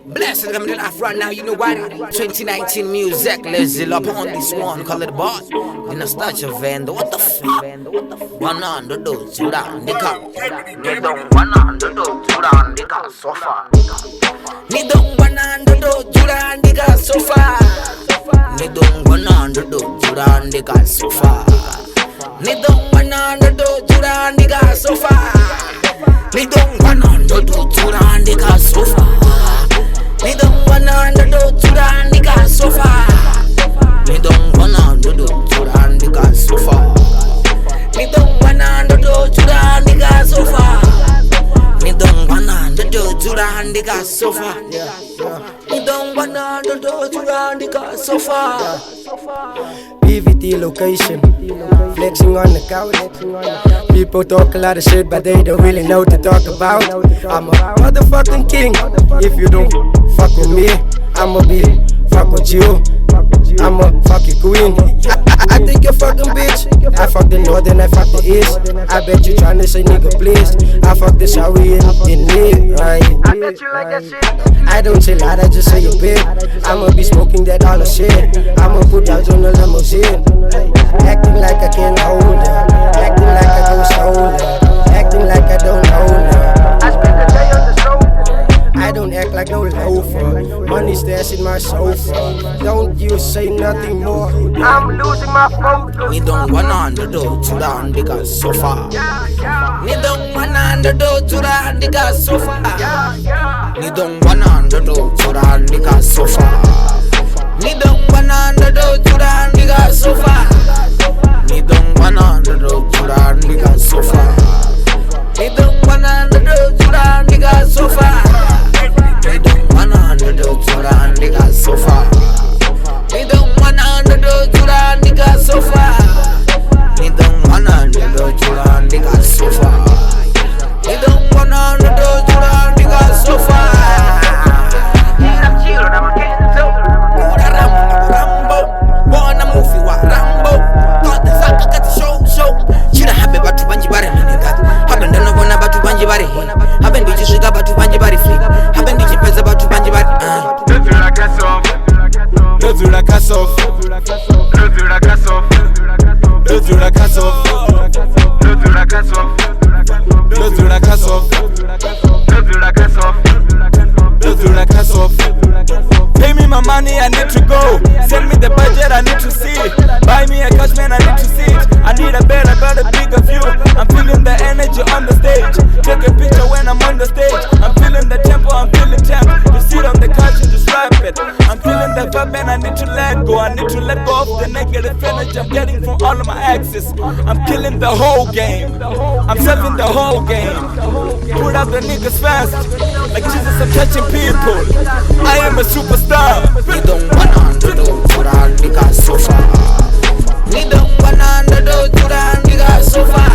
Blessed, I'm in off right now, you know what? 2019 music, Laz'low up on this one, call it boss. In a Tsha Venda, what the fuck? One on the door, two down the car. They don't one on the door, two down the car so far. They don't one on the door, two down the car so far. They don't one on the door, two down the car so far. They don't one on the door, two down the car so far. They don't one on the door, two down the car so far. Me don't wanna do to the nigga so far. Me don't wanna do to the nigga so far. Me don't wanna do to the nigga so far. Me don't wanna do to the nigga so far. Me don't wanna do to the nigga so far. PVT location, flexing on the couch. People talk a lot of shit, but they don't really know what to talk about. I'm a motherfucking king. If you don't fuck with me, I'ma be fuck with you. I'm a fucking queen. I think you're fucking bitch. I fuck the north and I fuck the east. I bet you tryna say nigga please. I fuck the showy in me, right? I bet you like that shit. I don't chill out, I just say you big. I'ma be smoking that all the shit. I'ma put out on the limousine. Acting like I can't hold her. Acting like I don't hold her. Acting like I don't hold her. I spend the day on the sofa. I don't act like no loafer. Money stashed in my sofa. Don't you say nothing more. I'm losing my focus. Me don't wanna do to the nigga so far. Me don't wanna do to the nigga so far. Me don't wanna do to the nigga so far. Me don't wanna do to the nigga so far. Me don't wanna do to the nigga so far. Me don't wanna do to the nigga so far. Me don't wanna do to the nigga so far. Me don't wanna do to the nigga so far. Me don't wanna do to the nigga so far. Me don't wanna do to the nigga so far. I'm chillin', I'm a Kenzo. Pura Rambo, born a movie wa Rambo. Thought the fuck I got the show. Chira habe batu banji bare nigga. Haben dano bona batu banji bare. Haben bitches shiga batu banji bare free. Haben bitches pesa batu banji bare. Le dur la casse off. Le dur la casse off. Le dur la casse off. Le dur la casse off. Le dur la casse off. Le dur la casse off. Le dur la casse off. Pay me my money, I need to go. Send me the budget, I need to see it. Buy me a couch, man, I need to see it. I need a better, bigger view. I'm feeling the energy on the stage. Take a picture when I'm on the stage. I'm feeling the tempo, I'm feeling temp. You sit on the couch and just rap it. I'm feeling the vibe and I need to let go. I need to let go of the negative energy I'm getting from all of my exes. I'm killing the whole game. I'm serving the whole game. Put out the niggas fast. Like Jesus, I'm touching people. I am a superstar. Me don't wanna do to the nigga so far. Me don't wanna do to the nigga so far.